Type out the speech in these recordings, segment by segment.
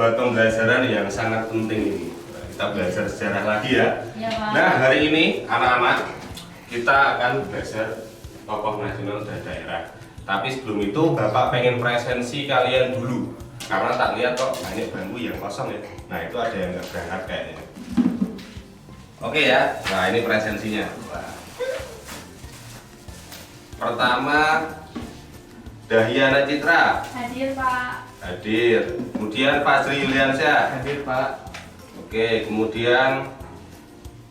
buat pembelajaran yang sangat penting ini. Kita belajar sejarah lagi ya. Ya, Pak. Nah, hari ini anak-anak kita akan belajar tokoh nasional dan daerah. Tapi sebelum itu Bapak pengen presensi kalian dulu. Karena tak lihat kok banyak bangku yang kosong ya. Nah, itu ada yang nggak berangkat kayaknya. Oke ya. Nah, ini presensinya. Wah. Pertama, Dahyana Citra. Hadir, Pak. Hadir. Kemudian Fazri Yuliansyah. Hadir Pak. Oke, kemudian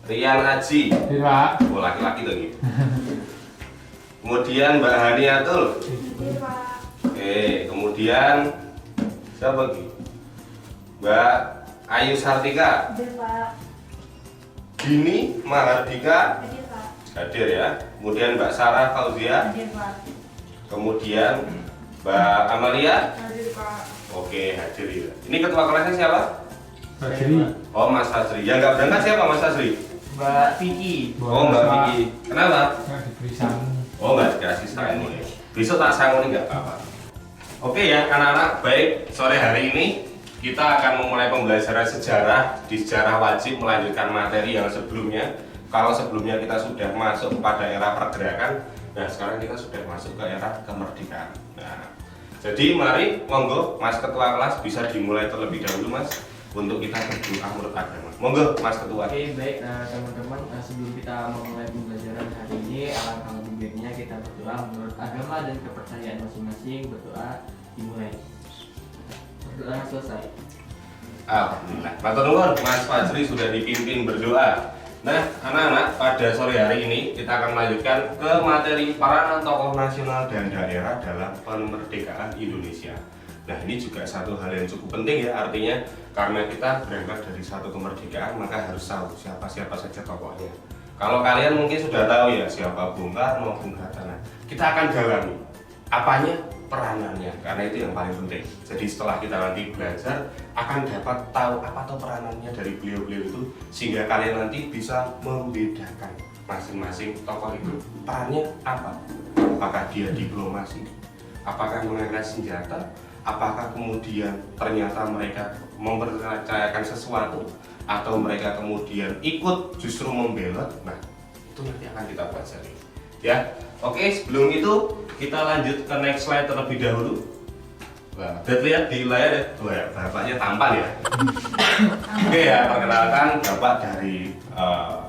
Rian Haji. Hadir Pak. Oh, laki-laki tuh ini. Kemudian Mbak Haniatul. Hadir, Pak. Oke, kemudian siapa lagi? Mbak Ayu Sartika. Hadir, Pak. Dini Mahardika. Hadir, Pak. Hadir ya. Kemudian Mbak Sarah Fauzia. Hadir, Pak. Kemudian Mbak Amalia. Hadir, Pak. Oke, hadir ya. Ini ketua kelasnya siapa? Fazri. Oh, Mas Fazri. Yang nggak berangkat siapa, Mas Fazri? Mbak Vicky. Oh, Mbak Vicky. Kenapa? Nggak diberi sangu. Oh, nggak dikasih sangu ya. Besok tak sangu nggak apa-apa. Oke ya, anak-anak. Baik, sore hari ini kita akan memulai pembelajaran sejarah. Di sejarah wajib melanjutkan materi yang sebelumnya. Kalau sebelumnya kita sudah masuk pada era pergerakan, nah sekarang kita sudah masuk ke era kemerdekaan. Nah, jadi mari, monggo Mas Ketua kelas bisa dimulai terlebih dahulu Mas, untuk kita berdoa menurut agama. Monggo Mas Ketua. Oke, baik teman-teman, sebelum kita memulai pembelajaran hari ini, alangkah lebih baiknya kita berdoa menurut agama dan kepercayaan masing-masing. Berdoa dimulai. Berdoa selesai. Alhamdulillah. Matur nuwun, Mas Fazri sudah dipimpin berdoa. Nah, anak-anak, pada sore hari ini kita akan melanjutkan ke materi peranan tokoh nasional dan daerah dalam kemerdekaan Indonesia. Nah, ini juga satu hal yang cukup penting ya, artinya karena kita berangkat dari satu kemerdekaan maka harus tahu siapa-siapa saja tokohnya. Kalau kalian mungkin sudah tahu ya siapa Bung Karno, Bung Hatta. Nah, kita akan dalami apanya, peranannya, karena itu yang paling penting. Jadi setelah kita nanti belajar akan dapat tahu apa tuh peranannya dari beliau-beliau itu, sehingga kalian nanti bisa membedakan masing-masing tokoh itu perannya apa. Apakah dia diplomasi, apakah mengangkat senjata, apakah kemudian ternyata mereka mempercayakan sesuatu, atau mereka kemudian ikut justru membelot. Nah, itu nanti akan kita pelajari ya. Oke, sebelum itu kita lanjut ke next slide terlebih dahulu. Wah, udah lihat di layar ya? Wah, ya, bapaknya tampan ya. Oke ya, perkenalkan bapak dari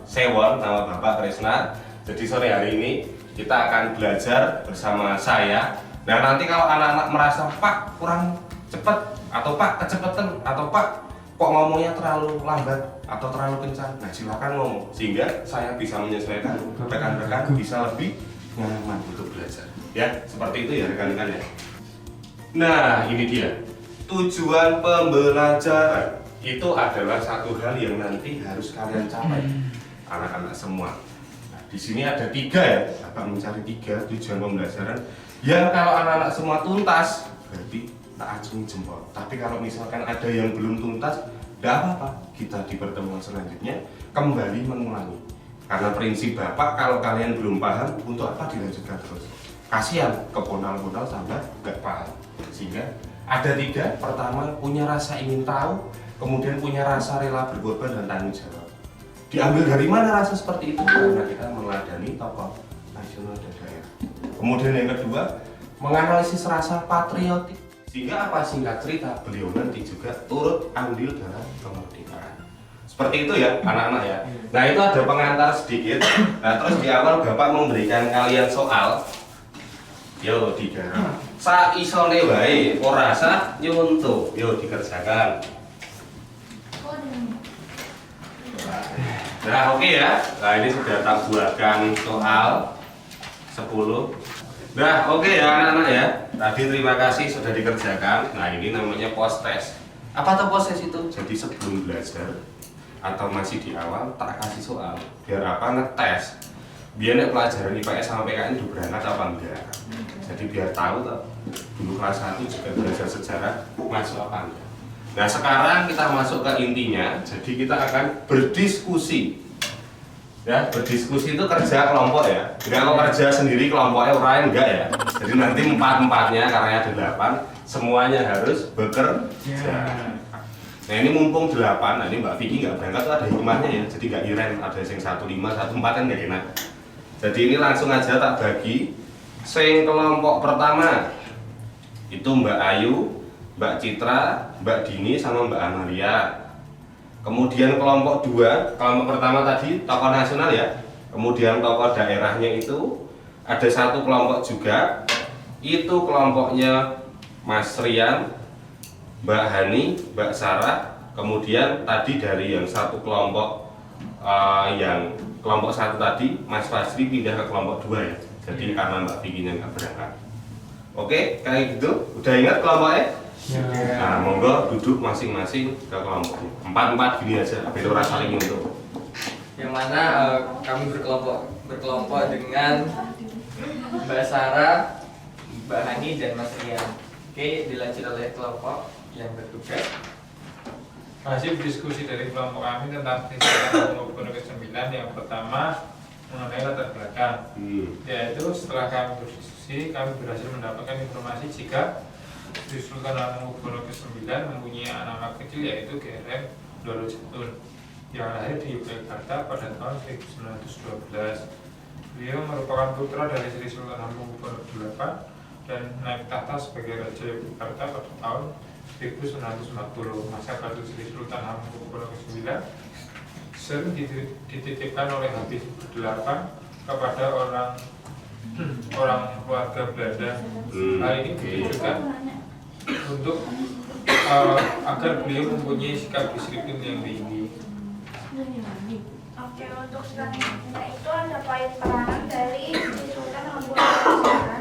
Sewon, nama bapak Tresna. Jadi sore hari ini kita akan belajar bersama saya. Nah, nanti kalau anak-anak merasa Pak kurang cepat, atau Pak kecepatan, atau Pak kok ngomongnya terlalu lambat atau terlalu kencang, nah silakan ngomong sehingga saya bisa menyesuaikan, rekan-rekan bisa lebih nyaman untuk belajar ya, seperti itu ya rekan-rekan ya. Nah, ini dia tujuan pembelajaran. Itu adalah satu hal yang nanti harus kalian capai anak-anak semua. Nah, di sini ada 3 ya, akan mencari 3 tujuan pembelajaran yang kalau anak-anak semua tuntas berarti tak acungi jempol. Tapi kalau misalkan ada yang belum tuntas, tidak apa-apa, kita di pertemuan selanjutnya kembali mengulangi. Karena prinsip Bapak, kalau kalian belum paham, untuk apa dilanjutkan terus? Kasihan keponal-ponal sampai nggak paham. Sehingga ada 3, pertama punya rasa ingin tahu, kemudian punya rasa rela berkorban dan tanggung jawab. Diambil dari mana rasa seperti itu? Karena kita meneladani tokoh nasional dan daerah. Kemudian yang kedua, menganalisis rasa patriotik. Sehingga apa, singkat cerita, beliau nanti juga turut andil dalam kemerdekaan. Seperti itu ya anak-anak ya. Nah, itu ada pengantar sedikit. Nah, terus di awal Bapak memberikan kalian soal. Yo digarap. Sa isone wae, ora sa nyuntuk. Yo dikerjakan. Nah, oke ya. Nah, ini sudah tak buatkan soal 10. Nah, oke ya anak-anak ya. Tadi terima kasih sudah dikerjakan. Nah, ini namanya post test. Apa tuh post test itu? Jadi sebelum belajar atau masih di awal tak kasih soal. Biar apa, ngetes. Biar nek pelajaran IPS sama PKN udah berangkat apa enggak. Jadi biar tahu tuh. Dulu kelas 1 juga belajar sejarah masuk apa enggak. Nah, sekarang kita masuk ke intinya. Jadi kita akan berdiskusi. Ya, berdiskusi itu kerja kelompok ya. Jadi kalau kerja sendiri kelompoknya orang enggak ya. Jadi nanti 4-4-nya karena ada 8, semuanya harus bekerja. Nah ini mumpung 8, nah ini Mbak Vicky nggak berangkat tuh ada hikmahnya ya. Jadi nggak iren, ada yang 15, 14 kan nggak enak. Jadi ini langsung aja tak bagi. Sing kelompok pertama itu Mbak Ayu, Mbak Citra, Mbak Dini sama Mbak Amalia. Kemudian kelompok 2, kelompok pertama tadi tokoh nasional ya. Kemudian tokoh daerahnya itu ada satu kelompok juga. Itu kelompoknya Mas Rian, Mbak Hani, Mbak Sarah. Kemudian tadi dari yang satu kelompok yang kelompok 1 tadi Mas Fazri pindah ke kelompok 2 ya. Jadi karena Mbak Vicky-nya nggak berangkat. Oke, kayak gitu. Udah ingat kelompoknya? Ya. Nah, monggo duduk masing-masing ke kelompoknya. 4-4 gini aja, biar orang saling untuk. Yang mana kami berkelompok dengan Mbak Sarah, Mbak Hani dan Mas Rian. Oke, dilanjut oleh kelompok yang bertugas. Masih berdiskusi dari kelompok kami tentang prinsip nomor ke-9. Yang pertama mengenai latar belakang, yaitu setelah kami berdiskusi, kami berhasil mendapatkan informasi jika Sri Sultan Hamengkubuwono ke-9 mempunyai nama kecil yaitu GRM Doro Jatun yang lahir di Yogyakarta pada tahun 1912. Beliau merupakan putra dari Sri Sultan Hamengkubuwono VIII dan naik tahta sebagai Raja Yogyakarta pada tahun 1940. Masa batu Sri Sultan Hamengkubuwono ke-9 sering dititipkan oleh Habib VIII kepada orang keluarga Belanda. Hal ini ditujukan untuk agar beliau mempunyai sikap disiplin yang tinggi. Oke, untuk selanjutnya itu ada poin peranan dari Sri Sultan Hamengkubuwono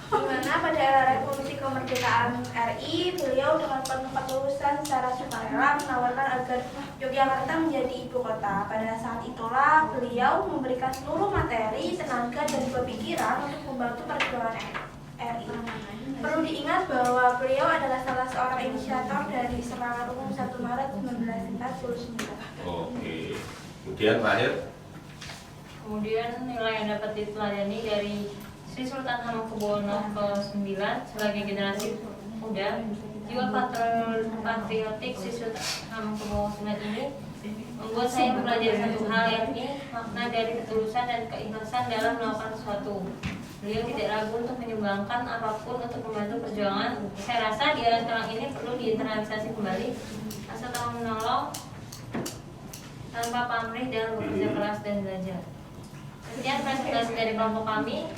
di mana pada era revolusi kemerdekaan RI, beliau dengan penuh ketulusan secara sukarela menawarkan agar Yogyakarta menjadi ibu kota. Pada saat itulah beliau memberikan seluruh materi, tenaga, dan pemikiran untuk membantu perjuangan RI. Perlu diingat bahwa beliau adalah salah seorang inisiator dari serangan umum 1 Maret 1949. Oke. Kemudian terakhir. Kemudian nilai yang dapat diteladani dari Sri Sultan Hamengkubuwono ke-9 sebagai generasi muda, jiwa patriotik Sri Sultan Hamengkubuwono ke-9 ini membuat saya belajar satu hal, yakni makna dari ketulusan dan keikhlasan dalam melakukan sesuatu. Beliau tidak ragu untuk menyumbangkan apapun untuk membantu perjuangan. Saya rasa di era sekarang ini perlu diinternalisasi kembali asal tahu menolong tanpa pamrih dalam bekerja keras dan belajar. Sekian presentasi dari kelompok kami.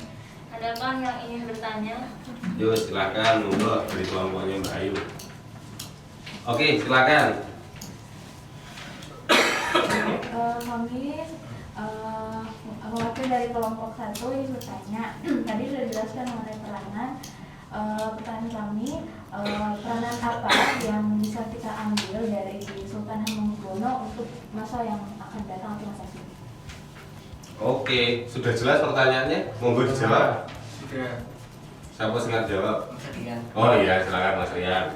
Adakah yang ingin bertanya? Yuk silakan, monggo dari kelompoknya Mbak Ayu. Oke, silakan. Kami mewakili dari kelompok 1 ingin bertanya. Tadi sudah dijelaskan mengenai peranan. Pertanyaan kami, peranan apa yang bisa kita ambil dari Sultan Hamengkubuwono untuk masa yang akan datang atau masa kini? Oke, sudah jelas pertanyaannya? Monggo dijawab. Sudah. Siapa sengat jawab? Mas Rian. Oh iya, silakan Mas Rian.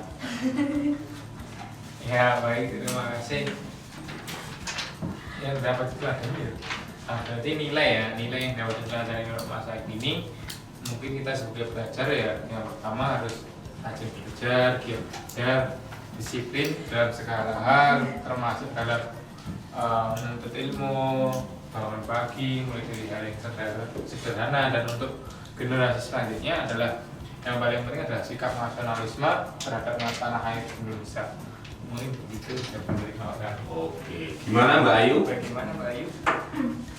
Ya baik, terima kasih. Yang dapat dipelajari ya. Berarti nilai yang dapat dipelajari untuk masa kini, mungkin kita sebagai pelajar ya, yang pertama harus rajin belajar, giat belajar, disiplin dalam segala hal, termasuk dalam menuntut ilmu, bangun pagi, mulai dari hal yang sederhana. Dan untuk generasi selanjutnya adalah yang paling penting adalah sikap nasionalisme terhadap tanah air Indonesia. Mungkin begitu yang dari kawan. Oke, gimana Mbak Ayu? Bagaimana Mbak Ayu?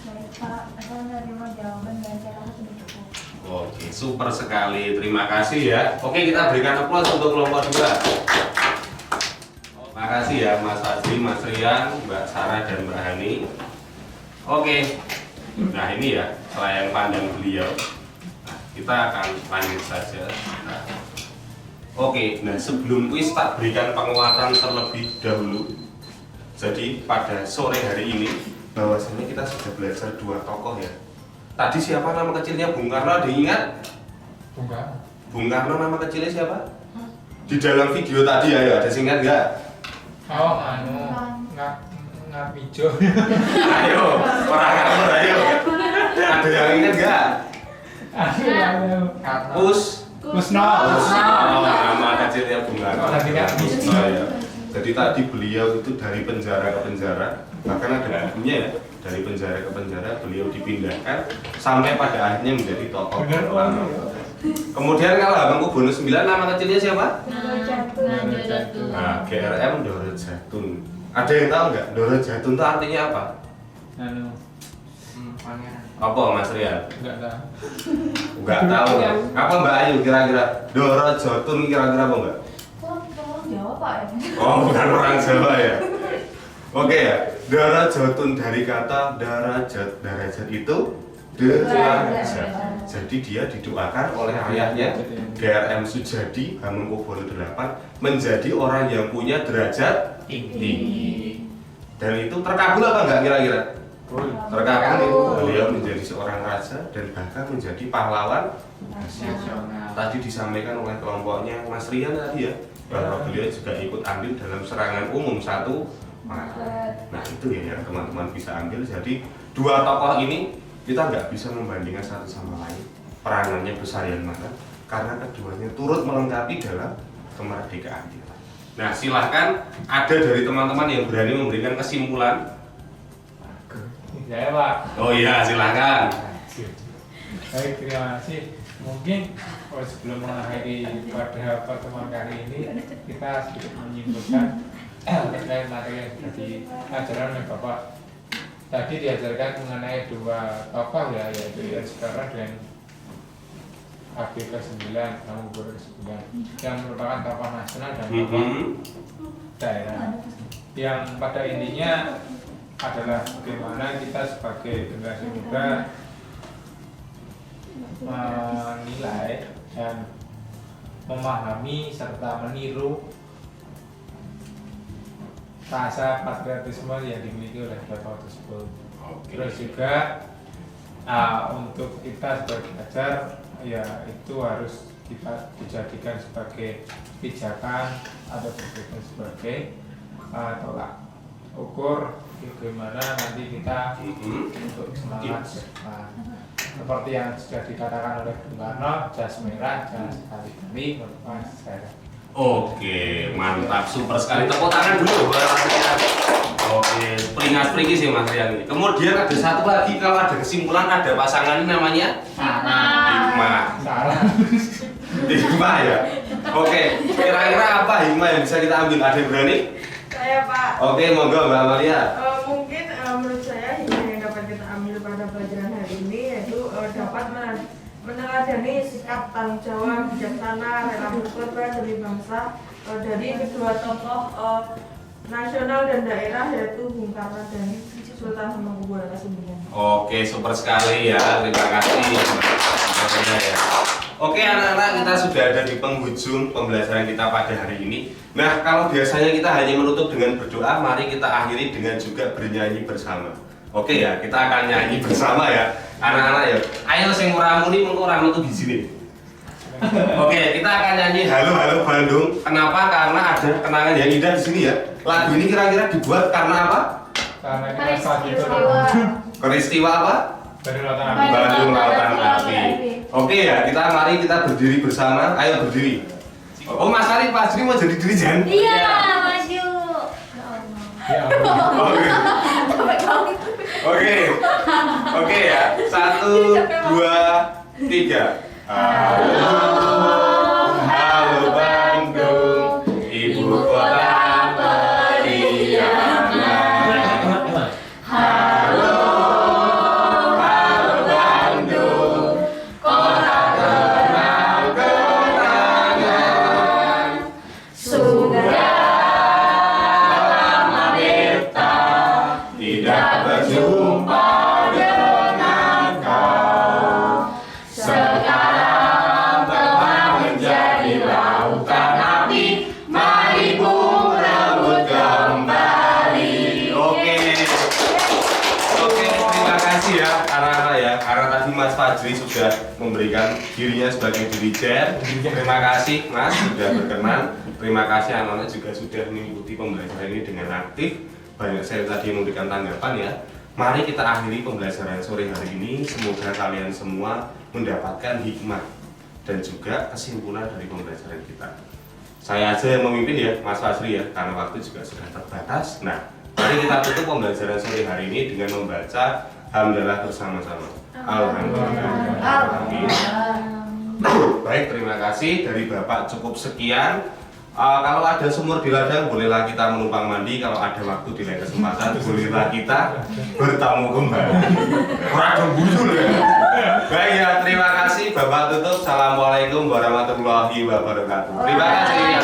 Baik Pak, saya menerima jawaban dan saya rasa sudah cukup. Oke, super sekali. Terima kasih ya. Oke, kita berikan aplaus untuk kelompok 2. Makasih ya Mas Fazri, Mas Rian, Mbak Sarah dan Mbak Hani. Oke. Nah, ini ya selain pandang beliau. Nah, kita akan lanjut saja. Nah, oke, nah sebelum kuis tak berikan penguatan terlebih dahulu. Jadi pada sore hari ini bahwasanya kita sudah belajar 2 tokoh ya. Tadi siapa nama kecilnya Bung Karno, ada ingat? Enggak. Bung Karno nama kecilnya siapa? Di dalam video tadi ayo ada singkat nggak? Oh, nggak hijau. Ayo, orang ngawur ayo. Ada yang ingat nggak? Kus. Kusno. Kusno. Nama kecilnya Bung Karno. Lagi nggak bisa. Kusno ya. Jadi tadi beliau itu dari penjara ke penjara, bahkan ada bukunya ya, dari penjara ke penjara beliau dipindahkan sampai pada akhirnya menjadi tokoh utama. Kemudian kalau Hamengkubuwono 9 nama kecilnya siapa? Jatuh. Nah, GRM Doro Jatun. Ada yang tahu nggak Doro Jatun itu artinya apa? Anu, Pangeran. Apa Mas Rian? enggak tahu. Nggak tahu. Apa Mbak Ayu kira-kira? Doro Jatun kira-kira apa enggak? Tolong jawab Pak ya. Oh, bukan orang Jawa ya. Oke ya. Doro Jatun dari kata darajat itu derajat. Jadi dia didoakan oleh ayahnya GRM Sujadi Hamengkubuwono 8 menjadi orang yang punya derajat tinggi. Dan itu terkabul apa enggak kira-kira? Terkabul. Beliau menjadi seorang raja dan bahkan menjadi pahlawan Nasional. tadi disampaikan oleh kelompoknya Mas Rian tadi ya, bahwa beliau juga ikut ambil dalam serangan umum 1 Maret. Nah itu ya yang teman-teman bisa ambil. Jadi dua tokoh ini kita nggak bisa membandingkan satu sama lain peranannya besar yang mana, karena keduanya turut melengkapi dalam kemerdekaan kita. Nah silahkan ada dari teman-teman yang berani memberikan kesimpulan. Ya Pak. Oh iya silahkan. Baik, terima kasih. Mungkin sebelum mengakhiri pada pertemuan kali ini, kita sedikit menyimpulkan terkait materi yang sudah diajarkan oleh Bapak. Tadi diajarkan mengenai dua tokoh ya, yaitu sekarang dan AB ke-9, Hamengkubuwono ke-9, yang merupakan tokoh nasional dan tokoh daerah. Yang pada intinya adalah bagaimana kita sebagai generasi muda menilai dan memahami serta meniru rasa patriotisme yang dimiliki oleh tokoh tersebut. Terus juga untuk kita sebagai pelajar ya itu harus kita dijadikan sebagai pijakan atau dijadikan sebagai tolak ukur bagaimana nanti kita untuk semangat seperti yang sudah dikatakan oleh Bung Karno, jas merah jangan sekali-kali merupakan sejarah. Oke, mantap, super sekali. Tepuk tangan dulu buat Mas Rian. Oke, peringat-peringis sih Mas Rian ini. Kemudian ada satu lagi, kalau ada kesimpulan ada pasangan namanya Hikmah. Salah. Hikmah ya. Oke, kira-kira apa hikmah yang bisa kita ambil? Ada yang berani? Saya Pak. Oke, monggo Mbak Amalia. Mungkin menurut saya hikmah yang dapat kita ambil pada pelajaran hari ini yaitu dapat meneladani sikap tanggung jawab bijaksana rela berkorban demi bangsa dari kedua tokoh nasional dan daerah yaitu Bung Karno dan Sultan Hamengkubuwono ke-9. Oke, super sekali ya. Terima kasih. Ya. Oke anak-anak, kita sudah ada di penghujung pembelajaran kita pada hari ini. Nah, kalau biasanya kita hanya menutup dengan berdoa, mari kita akhiri dengan juga bernyanyi bersama. Oke ya, kita akan nyanyi bersama ya, anak-anak ya. Ayo sing ora muni mengko ora metu di sini. Oke, kita akan nyanyi Halo Halo Bandung. Kenapa? Karena ada kenangan yang indah di sini ya. Lagu ini kira-kira dibuat karena apa? Karena kita saat itu Peristiwa apa? dari lautan api. Bandung Lautan Api. Oke ya, mari kita berdiri bersama. Ayo berdiri. Oh Mas Ari, Pak Jri mau jadi dirijen? Iya, Mas Yu. Ya Allah. Oke ya. 1, 2, 3. Halo Bandung, ibu kota periangan. Halo Bandung, kota kenal kenangan. Sudah lama kita tidak berjumpa dengan kau. Sekarang telah menjadi lautan api, mari Bung rebut kembali. Oke, terima kasih ya anak-anak ya, karena tadi Mas Fajri sudah memberikan dirinya sebagai dirijen. Terima kasih Mas sudah berkenan. Terima kasih anak-anak juga sudah mengikuti pembelajaran ini dengan aktif. Banyak saya tadi yang memberikan tanggapan ya. Mari kita akhiri pembelajaran sore hari ini. Semoga kalian semua mendapatkan hikmah dan juga kesimpulan dari pembelajaran kita. Saya aja yang memimpin ya, Mas Fasri ya, karena waktu juga sudah terbatas. Nah, mari kita tutup pembelajaran sore hari ini dengan membaca hamdalah bersama-sama. Alhamdulillah. Baik, terima kasih dari Bapak cukup sekian. Kalau ada sumur di ladang, bolehlah kita menumpang mandi. Kalau ada waktu di lain kesempatan, bolehlah kita bertamu kembali. Orang gembul ya. Baik ya, terima kasih. Bapak tutup. Assalamualaikum warahmatullahi wabarakatuh. Terima kasih.